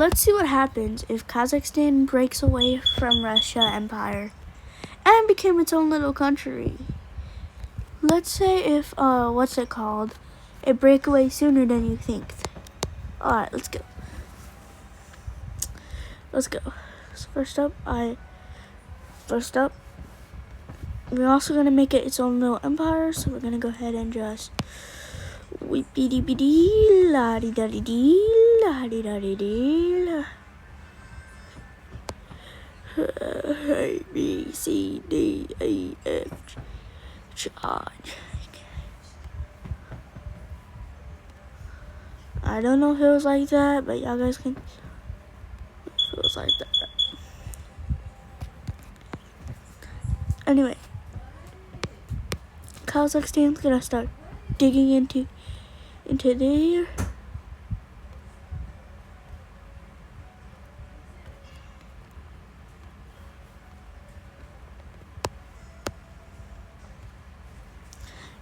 let's see what happens if Kazakhstan breaks away from Russia Empire and became its own little country. Let's say if, it break away sooner than you think. Alright, let's go. So first up, we're also going to make it its own little empire, so we're going to go ahead and just whippity-dee la-di-da-di-dee la-di-da-di-dee. A, B, C, D, E, F, G, I. I don't know if it was like that, but y'all guys can. If it was like that. Anyway, Kazakhstan's gonna start digging into there.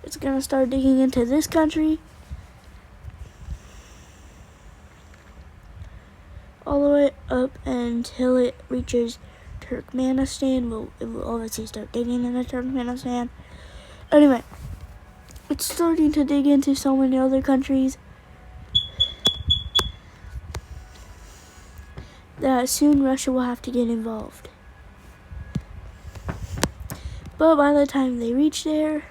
It's gonna start digging into this country. All the way up until it reaches Turkmenistan. It will obviously start digging into Turkmenistan. Anyway, it's starting to dig into so many other countries that soon Russia will have to get involved. But by the time they reach there,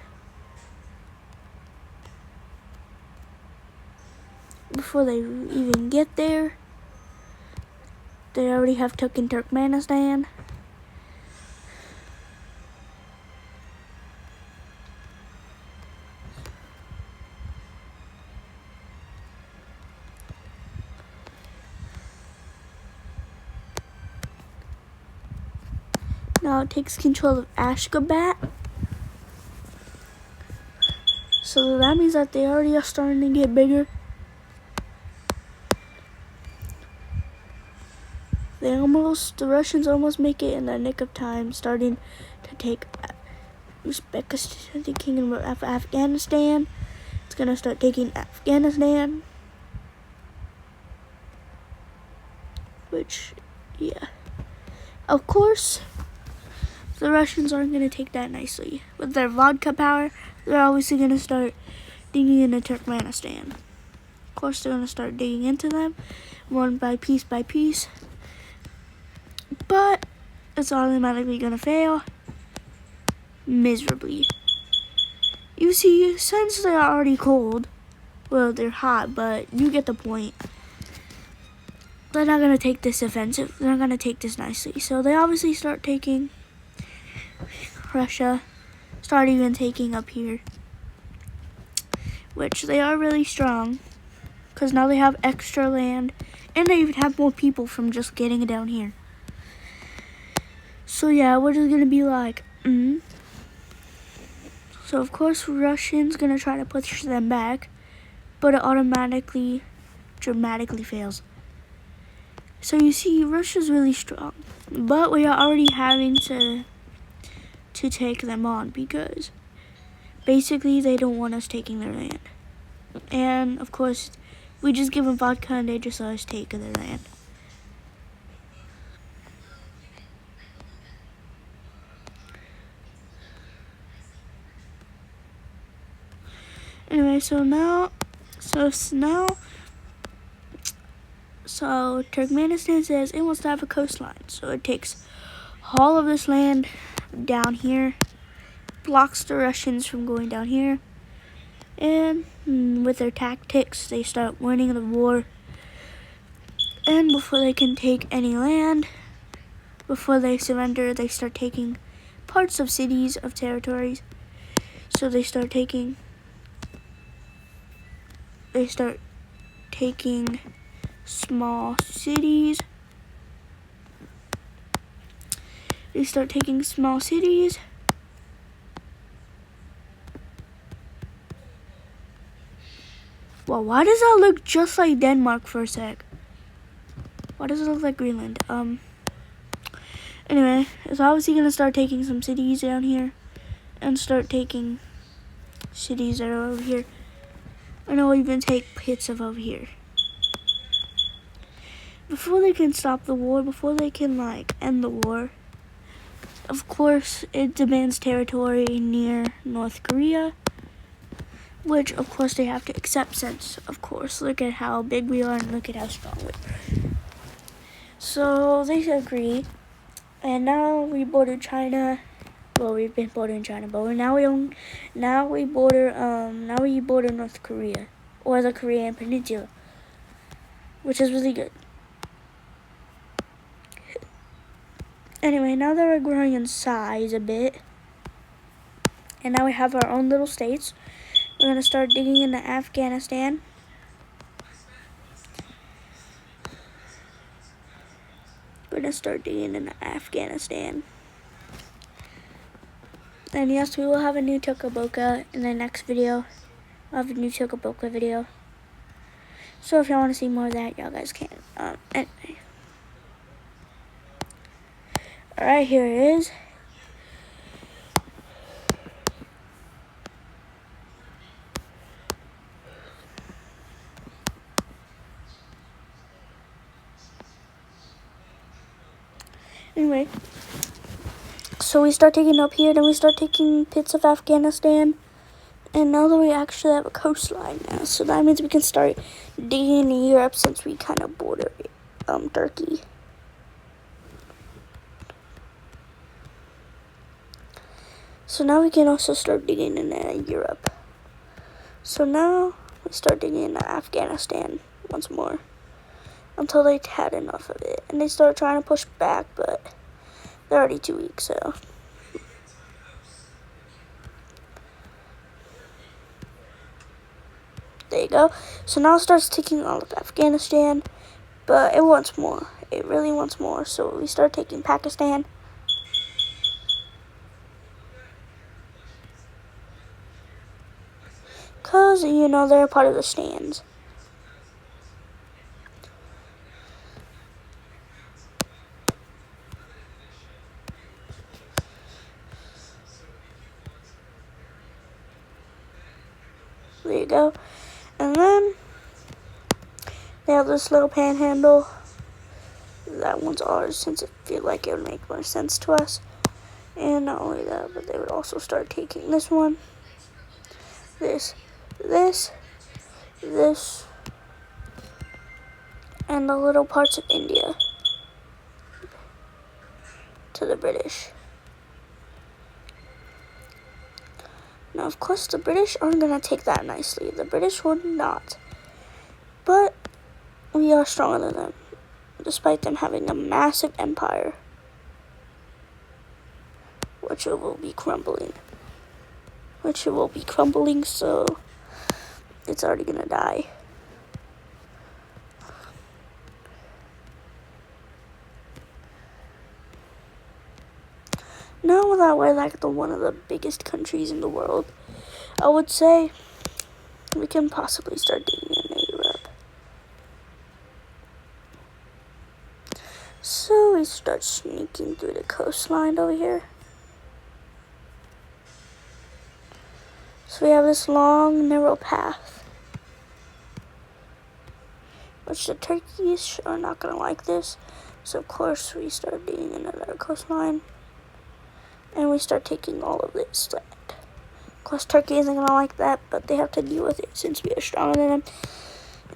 before they even get there, they already have taken Turkmenistan. Now it takes control of Ashgabat. So that means that they already are starting to get bigger. The Russians almost make it in the nick of time, starting to take Uzbekistan, the Kingdom of Afghanistan. It's gonna start taking Afghanistan. Which, yeah. Of course, the Russians aren't gonna take that nicely. With their vodka power, they're obviously gonna start digging into Turkmenistan. Of course, they're gonna start digging into them, one by piece by piece. But it's automatically gonna fail miserably. You see, since they're already cold, well, they're hot, but you get the point. They're not gonna take this offensive. They're not gonna take this nicely. So they obviously start taking Russia, start even taking up here, which they are really strong because now they have extra land and they even have more people from just getting it down here. So yeah, what is it gonna be like? So of course Russians gonna try to push them back, but it dramatically fails. So you see, Russia's really strong, but we are already having to take them on because basically they don't want us taking their land. And of course, we just give them vodka and they just let us take their land. Anyway, so Turkmenistan says it wants to have a coastline. So it takes all of this land down here, blocks the Russians from going down here. And with their tactics, they start winning the war. And before they can take any land, before they surrender, they start taking parts of cities, of territories. So they start taking small cities. Well, why does that look just like Denmark for a sec? Why does it look like Greenland? Anyway, it's obviously gonna start taking some cities down here and start taking cities that are over here. And I'll even take hits of over here. before they can stop the war, before they can like end the war, of course it demands territory near North Korea, which of course they have to accept since, of course, look at how big we are and look at how strong we are. So they agree, and now we border China. Well, we've been bordering China, but now we border North Korea, or the Korean Peninsula, which is really good. Anyway, now that we're growing in size a bit, and now we have our own little states, we're gonna start digging into Afghanistan. And yes, we will have a new Toca Boca in the next video. I'll have a new Toca Boca video. So if y'all want to see more of that, y'all guys can. Anyway. Alright, here it is. Anyway, so we start taking up here, then we start taking bits of Afghanistan, and now that we actually have a coastline now, so that means we can start digging into Europe since we kind of border Turkey. So now we can also start digging into Europe. So now we start digging into Afghanistan once more, until they had enough of it. And they start trying to push back, but they're already too weak, so. There you go. So now it starts taking all of Afghanistan, but it wants more. It really wants more, so we start taking Pakistan. Because, you know, they're a part of the stands. There you go. And then they have this little panhandle. That one's ours since I feel like it would make more sense to us. And not only that, but they would also start taking this one, this, and the little parts of India to the British. Now, of course, the British aren't going to take that nicely. The British would not. But we are stronger than them, despite them having a massive empire, which it will be crumbling. So it's already going to die. Now that we're like one of the biggest countries in the world, I would say we can possibly start digging into Europe. So we start sneaking through the coastline over here. So we have this long, narrow path, which the Turkish are not going to like this. So of course we start digging into their coastline. And we start taking all of this land. Of course, Turkey isn't going to like that, but they have to deal with it since we are stronger than them.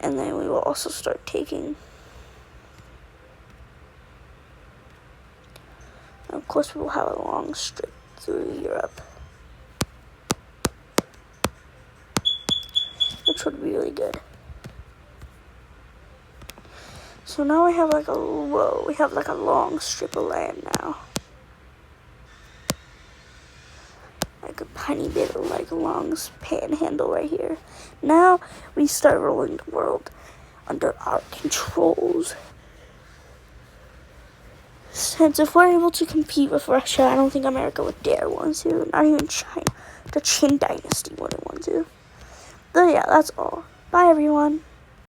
And then we will also start taking. And of course, we will have a long strip through Europe, which would be really good. So now we have like a long strip of land now. Like a tiny bit of like a long panhandle right here. Now we start rolling the world under our controls. Since if we're able to compete with Russia, I don't think America would dare want to. Not even China. The Qin dynasty wouldn't want to. But yeah, that's all. Bye everyone.